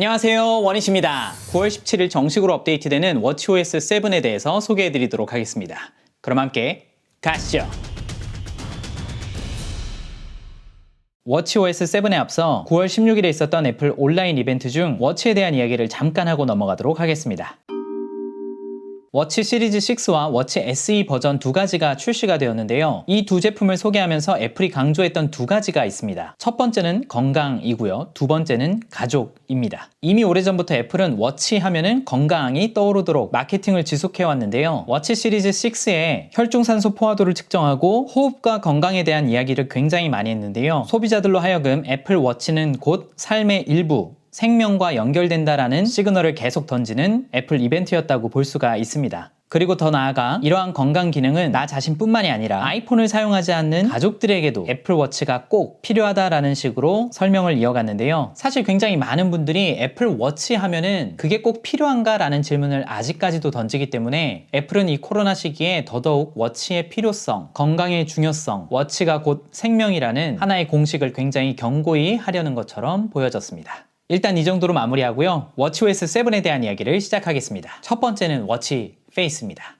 안녕하세요, 원희씨입니다. 9월 17일 정식으로 업데이트되는 워치OS 7에 대해서 소개해드리도록 하겠습니다. 그럼 함께 가시죠. 워치OS 7에 앞서 9월 16일에 있었던 애플 온라인 이벤트 중 워치에 대한 이야기를 잠깐 하고 넘어가도록 하겠습니다. 워치 시리즈 6와 워치 SE 버전 두 가지가 출시가 되었는데요. 이 두 제품을 소개하면서 애플이 강조했던 두 가지가 있습니다. 첫 번째는 건강이고요. 두 번째는 가족입니다. 이미 오래전부터 애플은 워치 하면은 건강이 떠오르도록 마케팅을 지속해왔는데요. 워치 시리즈 6에 혈중산소 포화도를 측정하고 호흡과 건강에 대한 이야기를 굉장히 많이 했는데요. 소비자들로 하여금 애플 워치는 곧 삶의 일부, 생명과 연결된다라는 시그널을 계속 던지는 애플 이벤트였다고 볼 수가 있습니다. 그리고 더 나아가 이러한 건강 기능은 나 자신뿐만이 아니라 아이폰을 사용하지 않는 가족들에게도 애플워치가 꼭 필요하다라는 식으로 설명을 이어갔는데요. 사실 굉장히 많은 분들이 애플워치 하면은 그게 꼭 필요한가 라는 질문을 아직까지도 던지기 때문에 애플은 이 코로나 시기에 더더욱 워치의 필요성, 건강의 중요성, 워치가 곧 생명이라는 하나의 공식을 굉장히 견고히 하려는 것처럼 보여졌습니다. 일단 이 정도로 마무리하고요. 워치OS 7에 대한 이야기를 시작하겠습니다. 첫 번째는 워치 페이스입니다.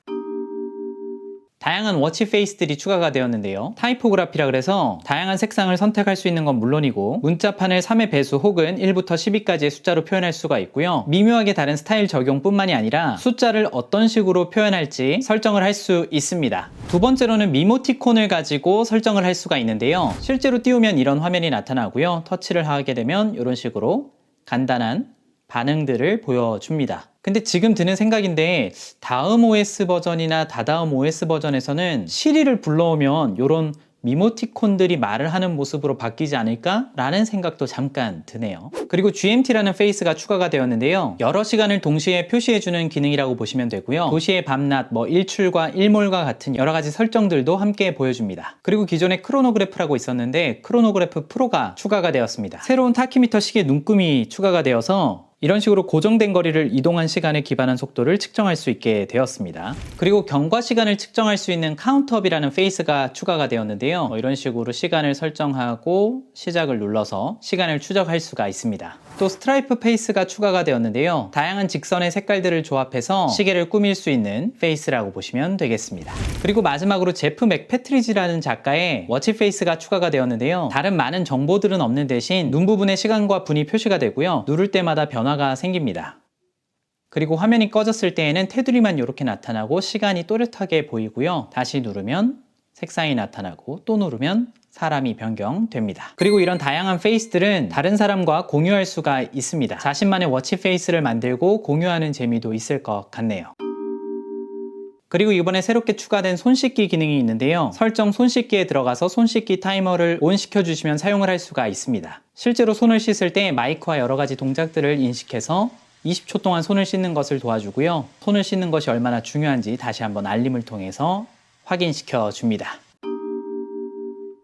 다양한 워치 페이스들이 추가가 되었는데요. 타이포그라피라 그래서 다양한 색상을 선택할 수 있는 건 물론이고 문자판을 3의 배수 혹은 1부터 12까지의 숫자로 표현할 수가 있고요. 미묘하게 다른 스타일 적용뿐만이 아니라 숫자를 어떤 식으로 표현할지 설정을 할 수 있습니다. 두 번째로는 미모티콘을 가지고 설정을 할 수가 있는데요. 실제로 띄우면 이런 화면이 나타나고요. 터치를 하게 되면 이런 식으로 간단한 반응들을 보여줍니다. 근데 지금 드는 생각인데 다음 OS 버전이나 다다음 OS 버전에서는 시리를 불러오면 이런 미모티콘들이 말을 하는 모습으로 바뀌지 않을까? 라는 생각도 잠깐 드네요. 그리고 GMT라는 페이스가 추가가 되었는데요. 여러 시간을 동시에 표시해주는 기능이라고 보시면 되고요. 도시의 밤낮, 일출과 일몰과 같은 여러 가지 설정들도 함께 보여줍니다. 그리고 기존에 크로노그래프라고 있었는데 크로노그래프 프로가 추가가 되었습니다. 새로운 타키미터 시계 눈금이 추가가 되어서 이런 식으로 고정된 거리를 이동한 시간에 기반한 속도를 측정할 수 있게 되었습니다. 그리고 경과 시간을 측정할 수 있는 카운트업이라는 페이스가 추가가 되었는데요. 이런 식으로 시간을 설정하고 시작을 눌러서 시간을 추적할 수가 있습니다. 또 스트라이프 페이스가 추가가 되었는데요. 다양한 직선의 색깔들을 조합해서 시계를 꾸밀 수 있는 페이스라고 보시면 되겠습니다. 그리고 마지막으로 제프 맥패트리지라는 작가의 워치 페이스가 추가가 되었는데요. 다른 많은 정보들은 없는 대신 눈 부분에 시간과 분이 표시가 되고요. 누를 때마다 변화가 생깁니다. 그리고 화면이 꺼졌을 때에는 테두리만 이렇게 나타나고 시간이 또렷하게 보이고요. 다시 누르면 색상이 나타나고 또 누르면 사람이 변경됩니다. 그리고 이런 다양한 페이스들은 다른 사람과 공유할 수가 있습니다. 자신만의 워치 페이스를 만들고 공유하는 재미도 있을 것 같네요. 그리고 이번에 새롭게 추가된 손 씻기 기능이 있는데요. 설정 손 씻기에 들어가서 손 씻기 타이머를 온 시켜주시면 사용을 할 수가 있습니다. 실제로 손을 씻을 때 마이크와 여러 가지 동작들을 인식해서 20초 동안 손을 씻는 것을 도와주고요. 손을 씻는 것이 얼마나 중요한지 다시 한번 알림을 통해서 확인시켜 줍니다.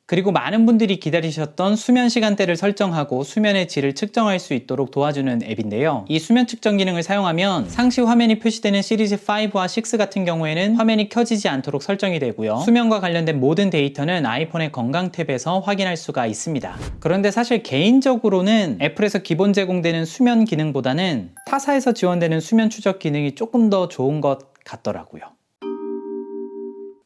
그리고 많은 분들이 기다리셨던 수면 시간대를 설정하고 수면의 질을 측정할 수 있도록 도와주는 앱인데요. 이 수면 측정 기능을 사용하면 상시 화면이 표시되는 시리즈 5와 6 같은 경우에는 화면이 켜지지 않도록 설정이 되고요. 수면과 관련된 모든 데이터는 아이폰의 건강 탭에서 확인할 수가 있습니다. 그런데 사실 개인적으로는 애플에서 기본 제공되는 수면 기능보다는 타사에서 지원되는 수면 추적 기능이 조금 더 좋은 것 같더라고요.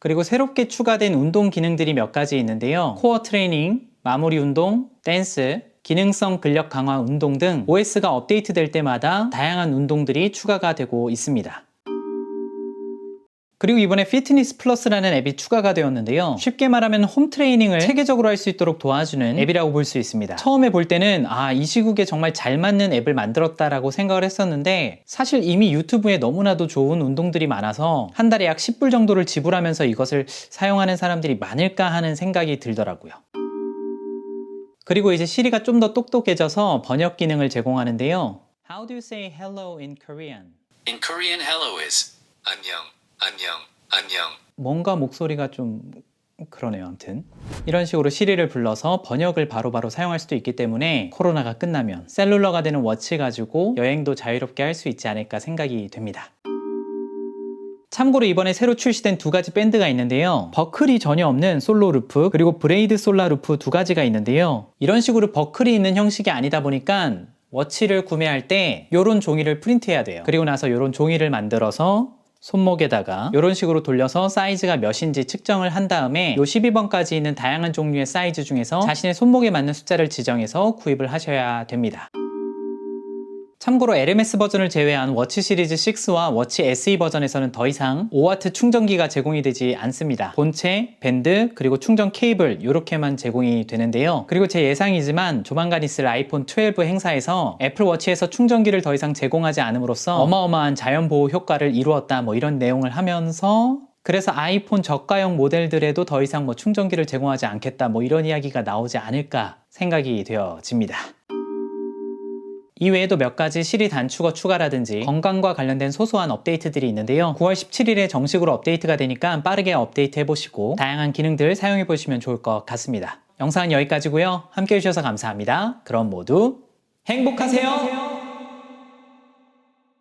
그리고 새롭게 추가된 운동 기능들이 몇 가지 있는데요. 코어 트레이닝, 마무리 운동, 댄스, 기능성 근력 강화 운동 등 OS가 업데이트될 때마다 다양한 운동들이 추가가 되고 있습니다. 그리고 이번에 피트니스 플러스라는 앱이 추가가 되었는데요. 쉽게 말하면 홈 트레이닝을 체계적으로 할 수 있도록 도와주는 앱이라고 볼 수 있습니다. 처음에 볼 때는 이 시국에 정말 잘 맞는 앱을 만들었다라고 생각을 했었는데 사실 이미 유튜브에 너무나도 좋은 운동들이 많아서 한 달에 약 10불 정도를 지불하면서 이것을 사용하는 사람들이 많을까 하는 생각이 들더라고요. 그리고 이제 시리가 좀 더 똑똑해져서 번역 기능을 제공하는데요. How do you say hello in Korean? In Korean, hello is 안녕, 안녕, 안녕. 뭔가 목소리가 좀 그러네요. 아무튼 이런 식으로 시리를 불러서 번역을 바로바로 사용할 수도 있기 때문에 코로나가 끝나면 셀룰러가 되는 워치 가지고 여행도 자유롭게 할 수 있지 않을까 생각이 됩니다. 참고로 이번에 새로 출시된 두 가지 밴드가 있는데요. 버클이 전혀 없는 솔로 루프 그리고 브레이드 솔라 루프 두 가지가 있는데요. 이런 식으로 버클이 있는 형식이 아니다 보니까 워치를 구매할 때 요런 종이를 프린트해야 돼요. 그리고 나서 요런 종이를 만들어서 손목에다가 이런 식으로 돌려서 사이즈가 몇인지 측정을 한 다음에 요 12번까지 있는 다양한 종류의 사이즈 중에서 자신의 손목에 맞는 숫자를 지정해서 구입을 하셔야 됩니다. 참고로 LMS 버전을 제외한 워치 시리즈 6와 워치 SE 버전에서는 더 이상 5W 충전기가 제공이 되지 않습니다. 본체, 밴드, 그리고 충전 케이블 이렇게만 제공이 되는데요. 그리고 제 예상이지만 조만간 있을 아이폰 12 행사에서 애플워치에서 충전기를 더 이상 제공하지 않음으로써 어마어마한 자연보호 효과를 이루었다 뭐 이런 내용을 하면서 그래서 아이폰 저가형 모델들에도 더 이상 뭐 충전기를 제공하지 않겠다 뭐 이런 이야기가 나오지 않을까 생각이 되어집니다. 이외에도 몇 가지 시리 단축어 추가라든지 건강과 관련된 소소한 업데이트들이 있는데요. 9월 17일에 정식으로 업데이트가 되니까 빠르게 업데이트 해보시고 다양한 기능들 사용해보시면 좋을 것 같습니다. 영상은 여기까지고요. 함께 해주셔서 감사합니다. 그럼 모두 행복하세요.